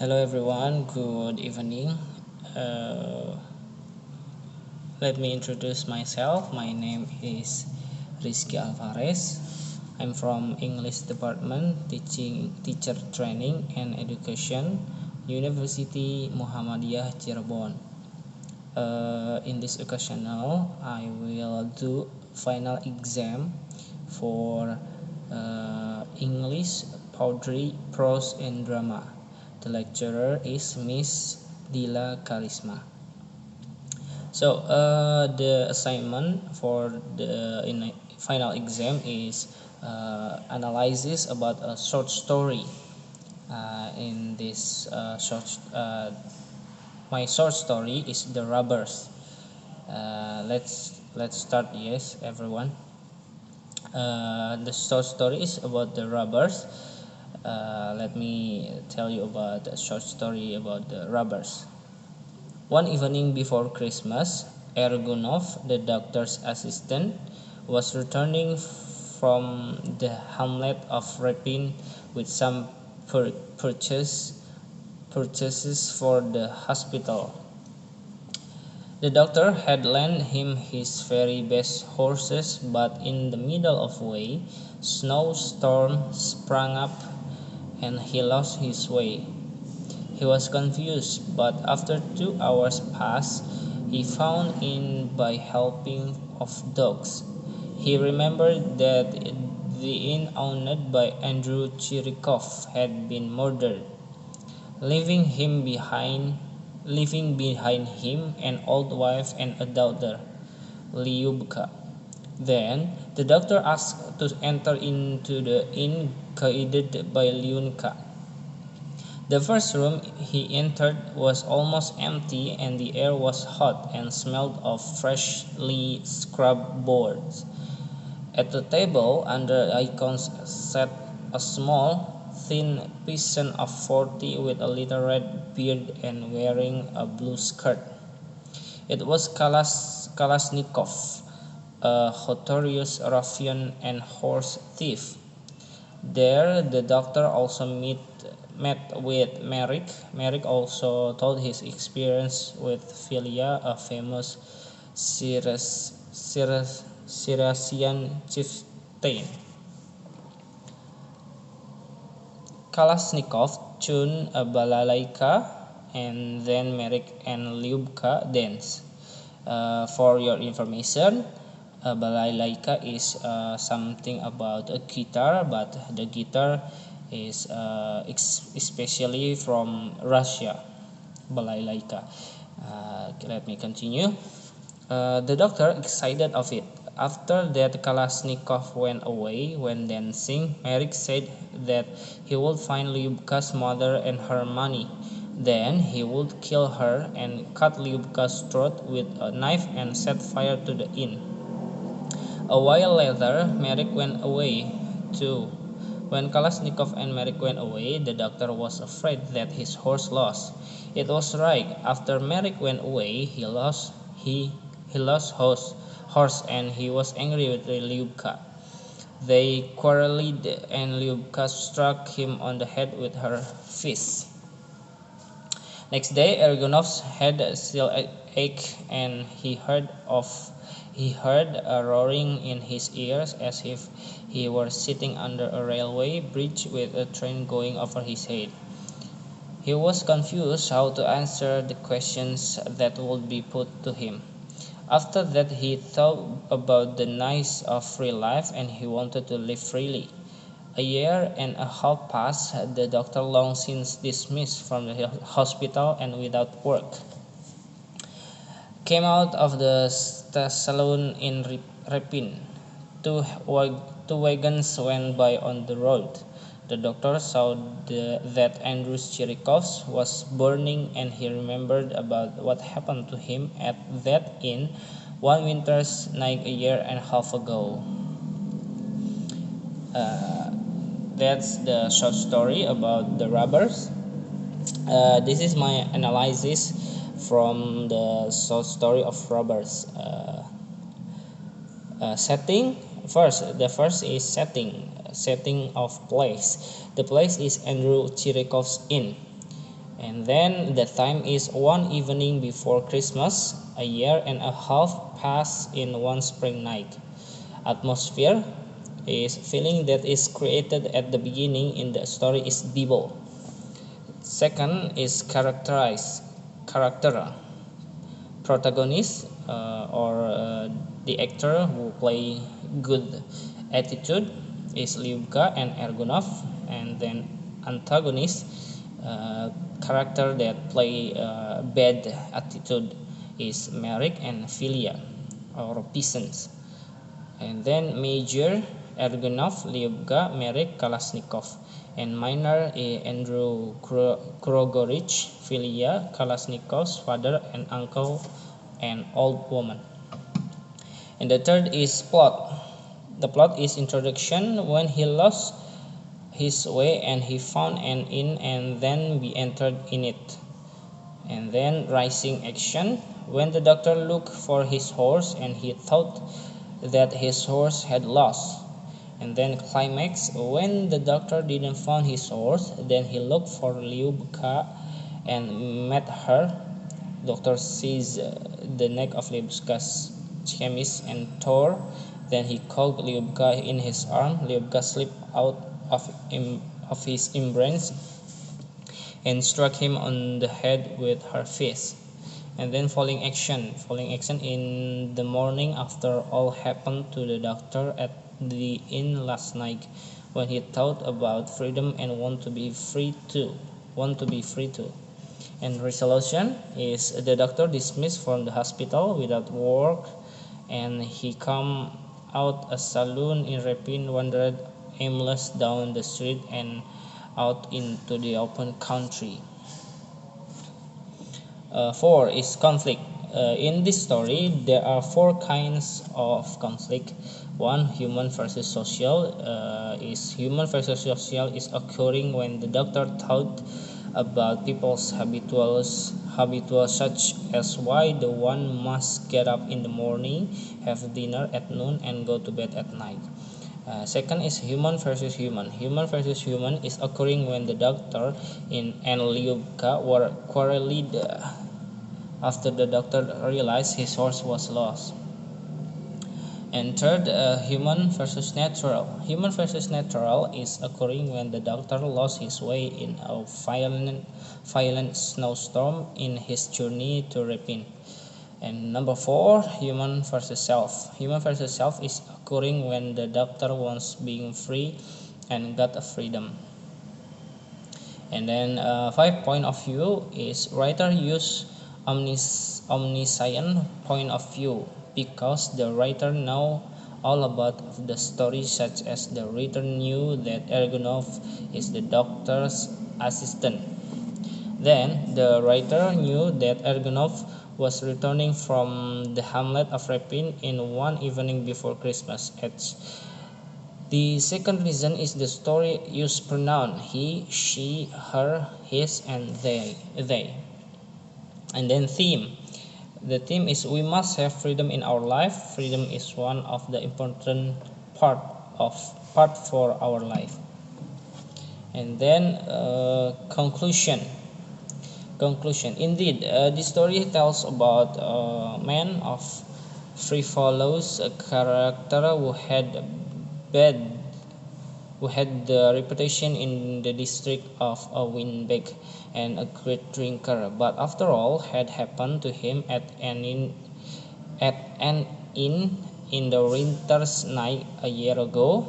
Hello everyone, good evening. Uh, Let me introduce myself. My name is Rizky Alvarez. I'm from English Department, Teacher Training and Education, University Muhammadiyah Cirebon. In this occasional, I will do final exam for English, Poetry, Prose and Drama. The lecturer is Miss Dila Karisma. So the assignment for the final exam is analysis about a short story. In this my short story is The Robbers. Let's start. Yes, everyone. The short story is about the robbers. Let me tell you about a short story about the robbers. One evening before Christmas, Ergunov, the doctor's assistant, was returning from the hamlet of Repin with some purchases for the hospital. The doctor had lent him his very best horses, but in the middle of the way, snowstorm sprang up and he lost his way. He was confused, but after 2 hours passed, he found in by helping of dogs. He remembered that the inn owned by Andrew Chirikov had been murdered, leaving behind him an old wife and a daughter, Lyubka. Then the doctor asked to enter into the inn guided by Lyunka. The first room he entered was almost empty, and the air was hot and smelled of freshly scrubbed boards. At the table under icons sat a small, thin peasant of 40 with a little red beard and wearing a blue skirt. It was Kalashnikov, a notorious ruffian and horse thief. There the doctor also met with Merrick. Merrick also told his experience with Filia, a famous Circassian chieftain. Kalashnikov tuned a balalaika, and then Merrick and Lyubka danced. For your information, a balalaika is something about a guitar, but the guitar is especially from Russia. Balalaika. Let me continue. The doctor excited of it. After that Kalashnikov went away when dancing. Merrick said that he would find Lyubka's mother and her money. Then he would kill her and cut Lyubka's throat with a knife and set fire to the inn. A while later, Merrick went away too. When Kalashnikov and Merrick went away, the doctor was afraid that his horse lost. It was right. After Merrick went away, he lost horse and he was angry with Lyubka. They quarreled and Lyubka struck him on the head with her fist. Next day, Ergunov's head still ached, and he heard a roaring in his ears as if he were sitting under a railway bridge with a train going over his head. He was confused how to answer the questions that would be put to him. After that he thought about the nice of free life, and he wanted to live freely. A year and a half passed. The doctor, long since dismissed from the hospital and without work, came out of the saloon in Repin. Two wagons went by on the road. The doctor saw that Andrew Chirikov's was burning, and he remembered about what happened to him at that inn one winter's night a year and a half ago. That's the short story about the robbers. This is my analysis from the short story of robbers. Setting first. The first is setting of place. The place is Andrew Chirikov's inn. And then the time is one evening before Christmas. A year and a half pass in one spring night. Atmosphere is feeling that is created at the beginning in the story is Bible. Second is character. Protagonist the actor who play good attitude is Lyubka and Ergunov, and then antagonist character that play bad attitude is Merrick and Filia or peasants. And then major Ergunov, Lyubka, Merrick, Kalashnikov, and minor Andrew Krogorich, Filia, Kalashnikov's father and uncle, and old woman. And the third is plot. The plot is introduction when he lost his way and he found an inn and then we entered in it. And then rising action when the doctor looked for his horse and he thought that his horse had lost. And then climax when the doctor didn't find his horse, then he looked for Lyubka and met her. Doctor sees the neck of Lyubka's chemise and tore. Then he caught Lyubka in his arm. Lyubka slipped out of his embrace and struck him on the head with her fist. And then falling action in the morning after all happened to the doctor at the inn last night when he thought about freedom and want to be free too. And resolution is the doctor dismissed from the hospital without work and he come out a saloon in Repin, wandered aimless down the street and out into the open country. 4 is conflict. In this story, there are 4 kinds of conflict. 1. Human versus social. Human versus social is occurring when the doctor thought about people's habituals such as why the one must get up in the morning, have dinner at noon, and go to bed at night. Second is human versus human. Human versus human is occurring when the doctor and Lyubka were quarreled after the doctor realized his horse was lost. And third, human versus natural. Human versus natural is occurring when the doctor lost his way in a violent snowstorm in his journey to Repin. And number 4, human versus self. Human versus self is occurring when the doctor wants being free and got a freedom. And then 5 point of view is writer use omniscient point of view because the writer know all about the story, such as the writer knew that Ergunov is the doctor's assistant. Then the writer knew that Ergunov was returning from the hamlet of Repin in one evening before Christmas. The second reason is the story use pronoun he, she, her, his, and they. And then theme. The theme is we must have freedom in our life. Freedom is one of the important part for our life. And then conclusion. Indeed, this story tells about a man of frivolous character who had the reputation in the district of a windbag and a great drinker, but after all had happened to him at an inn in the winter's night a year ago,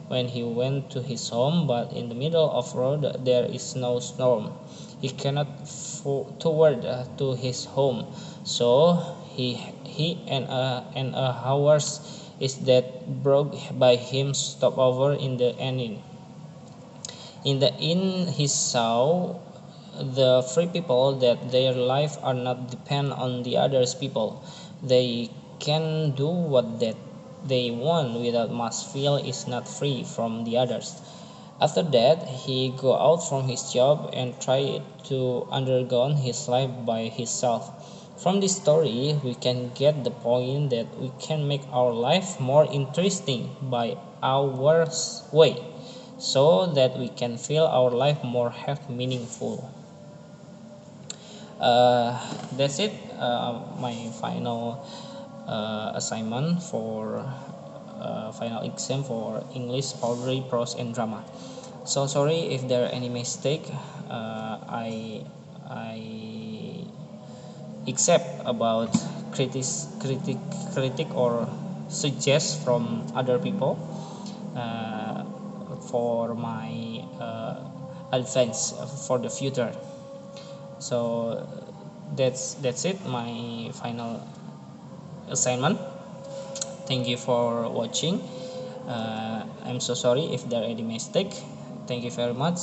when he went to his home, but in the middle of road there is no storm. He cannot toward to his home, so he and a horse is that brought by him stop over in the inn. In the inn he saw the free people that their life are not depend on the others people. They can do what that they want without must feel is not free from the others. After that, he go out from his job and try to undergo his life by himself. From this story, we can get the point that we can make our life more interesting by our way, so that we can feel our life more have meaningful. That's it. My final assignment for final exam for English, poetry, prose, and drama. So sorry if there are any mistake. I accept about critic or suggest from other people uh, for my advance for the future. So that's it. My final assignment. Thank you for watching. I'm so sorry if there are any mistake. Thank you very much.